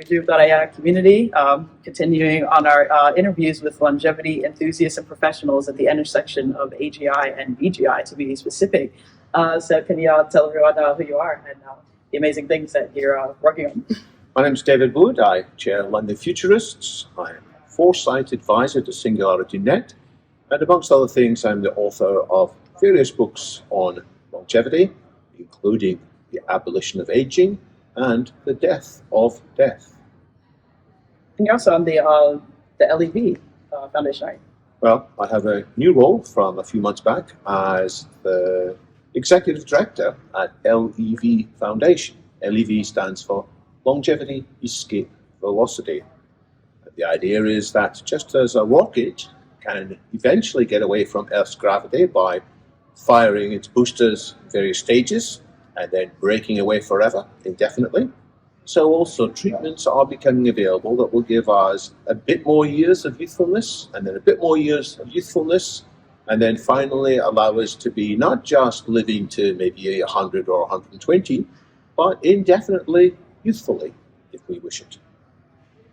Groove.ai community, continuing on our interviews with longevity enthusiasts and professionals at the intersection of AGI and BGI, to be specific. So can you tell everyone who you are and the amazing things that you're working on? My name is David Wood. I chair London Futurists. I am a foresight advisor to Singularity Net. And amongst other things, I'm the author of various books on longevity, including The Abolition of Aging and The Death of Death. And you're also on the LEV Foundation, right? Well, I have a new role from a few months back as the Executive Director at LEV Foundation. LEV stands for Longevity Escape Velocity. The idea is that just as a rocket can eventually get away from Earth's gravity by firing its boosters in various stages and then breaking away forever, indefinitely, so also treatments are becoming available that will give us a bit more years of youthfulness, and then a bit more years of youthfulness, and then finally allow us to be not just living to maybe 100 or 120, but indefinitely youthfully, if we wish it.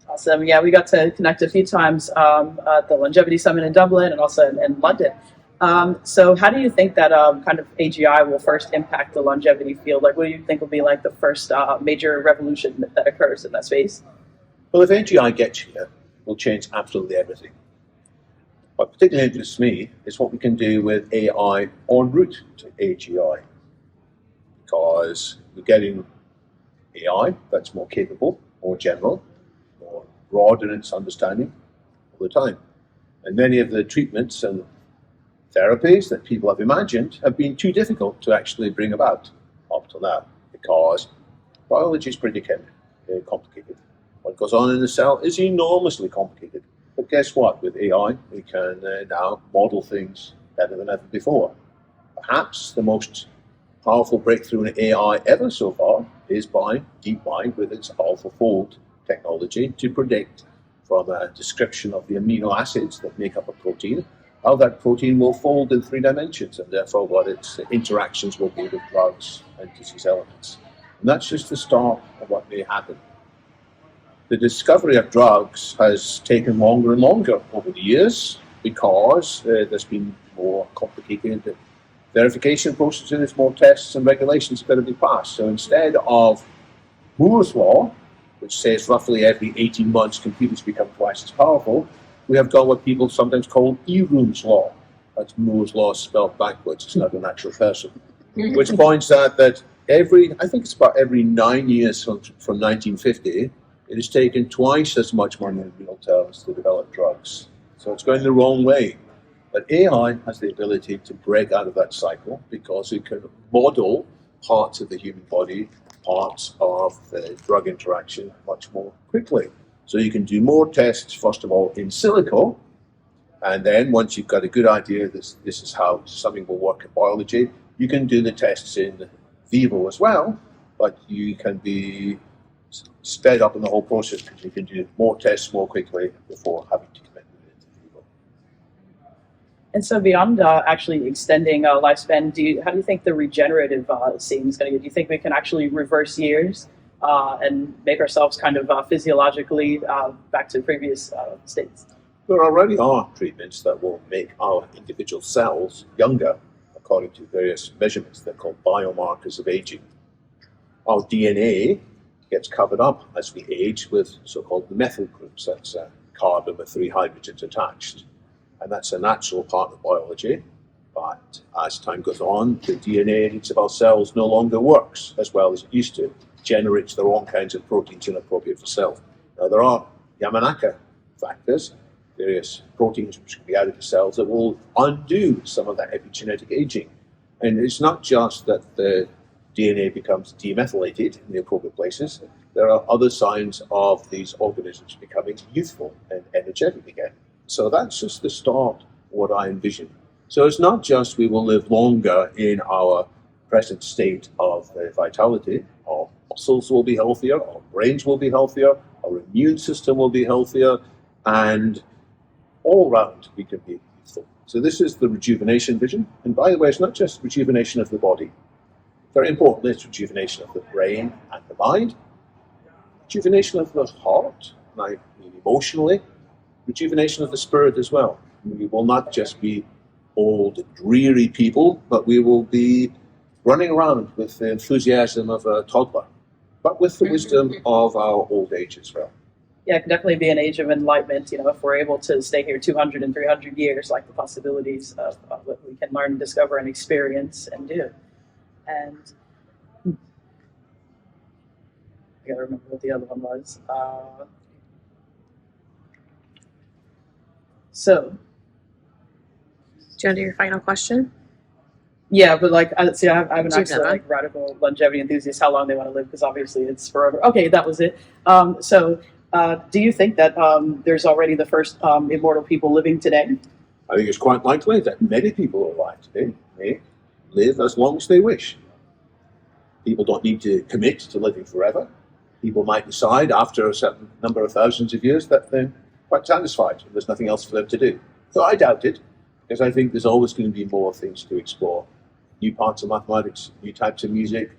Awesome. Yeah, we got to connect a few times at the Longevity Summit in Dublin and also in London. So how do you think that kind of AGI will first impact the longevity field? Like, what do you think will be like the first major revolution that occurs in that space? Well, if AGI gets here, it will change absolutely everything. What particularly interests me is what we can do with AI en route to AGI. Because we're getting AI that's more capable, more general, more broad in its understanding all the time. And many of the treatments and therapies that people have imagined have been too difficult to actually bring about up till now, because biology is pretty complicated. What goes on in the cell is enormously complicated. But guess what? With AI, we can now model things better than ever before. Perhaps the most powerful breakthrough in AI ever so far is by DeepMind with its AlphaFold technology to predict from a description of the amino acids that make up a protein, how that protein will fold in 3 dimensions, and therefore what its interactions will be with drugs and disease elements. And that's just the start of what may happen. The discovery of drugs has taken longer and longer over the years because there's been more complicated verification processes, more tests and regulations that have been passed. So instead of Moore's law, which says roughly every 18 months computers become twice as powerful, we have got what people sometimes call Eroom's law. That's Moore's law spelled backwards. It's not an actual person. Which points out that I think it's about every 9 years from 1950, it has taken twice as much money in real terms to develop drugs. So it's going the wrong way. But AI has the ability to break out of that cycle because it can model parts of the human body, parts of the drug interaction much more quickly. So you can do more tests, first of all, in silico, and then once you've got a good idea this is how something will work in biology, you can do the tests in vivo as well, but you can be sped up in the whole process because you can do more tests more quickly before having to commit into vivo. And so beyond actually extending lifespan, how do you think the regenerative scene is going to go? Do you think we can actually reverse years and make ourselves kind of physiologically back to previous states? There already are treatments that will make our individual cells younger according to various measurements. They're called biomarkers of aging. Our DNA gets covered up as we age with so-called methyl groups. That's a carbon with 3 hydrogens attached. And that's a natural part of biology. But as time goes on, the DNA in each of our cells no longer works as well as it used to. It generates the wrong kinds of proteins inappropriate for cells. Now, there are Yamanaka factors, various proteins which can be added to cells that will undo some of that epigenetic aging. And it's not just that the DNA becomes demethylated in the appropriate places. There are other signs of these organisms becoming youthful and energetic again. So that's just the start of what I envision. So it's not just we will live longer in our present state of vitality. Our muscles will be healthier, our brains will be healthier, our immune system will be healthier, and all round we can be youthful. So this is the rejuvenation vision. And by the way, it's not just rejuvenation of the body. Very importantly, it's rejuvenation of the brain and the mind. rejuvenation of the heart, like emotionally, rejuvenation of the spirit as well. We will not just be old, dreary people, but we will be running around with the enthusiasm of a toddler, but with the wisdom of our old age as well. Yeah, it can definitely be an age of enlightenment, if we're able to stay here 200 and 300 years, like the possibilities of what we can learn, discover, and experience and do. And I gotta remember what the other one was. So, Do you want to do your final question? yeah, but like, see, I haven't Do asked that. like radical longevity enthusiasts how long they want to live, because obviously it's forever. Okay, that was it. Do you think that there's already the first immortal people living today? I think it's quite likely that many people alive today may live as long as they wish. People don't need to commit to living forever. People might decide after a certain number of thousands of years that they're quite satisfied and there's nothing else for them to do. So I doubt it, because I think there's always going to be more things to explore. New parts of mathematics, new types of music,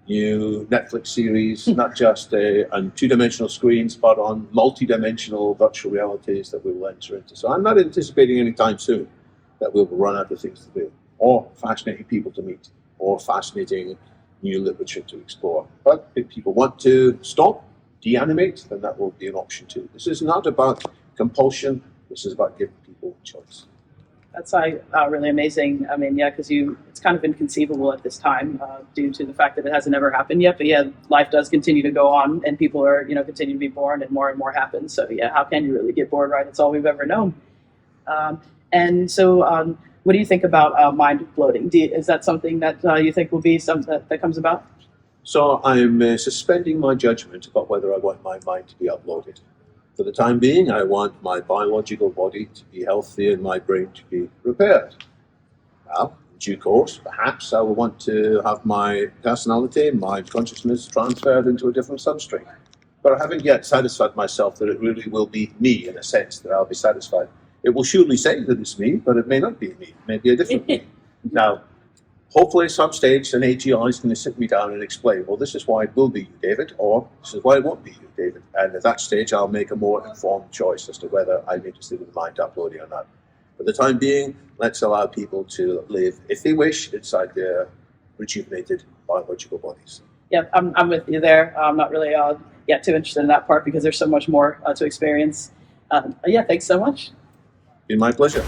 new Netflix series, not just on two-dimensional screens, but on multi-dimensional virtual realities that we will enter into. So I'm not anticipating any time soon that we will run out of things to do, or fascinating people to meet, or fascinating new literature to explore. But if people want to stop, deanimate, then that will be an option too. This is not about compulsion, this is about giving people choice. That's really amazing. I mean, yeah, because it's kind of inconceivable at this time due to the fact that it hasn't ever happened yet. But yeah, life does continue to go on, and people are, continue to be born, and more happens. So yeah, how can you really get bored, right? It's all we've ever known. What do you think about mind bloating? Is that something that you think will be something that comes about? So I'm suspending my judgment about whether I want my mind to be uploaded. For the time being, I want my biological body to be healthy and my brain to be repaired. Well, in due course, perhaps I will want to have my personality, my consciousness transferred into a different substrate. But I haven't yet satisfied myself that it really will be me, in a sense, that I'll be satisfied. It will surely say that it's me, but it may not be me. It may be a different me. Now, hopefully at some stage an AGI is going to sit me down and explain, well, this is why it will be you, David, or this is why it won't be you, David. And at that stage, I'll make a more informed choice as to whether I'm interested in the mind uploading or not. For the time being, let's allow people to live, if they wish, inside their rejuvenated biological bodies. Yeah, I'm with you there. I'm not really too interested in that part because there's so much more to experience. Yeah, thanks so much. Been my pleasure.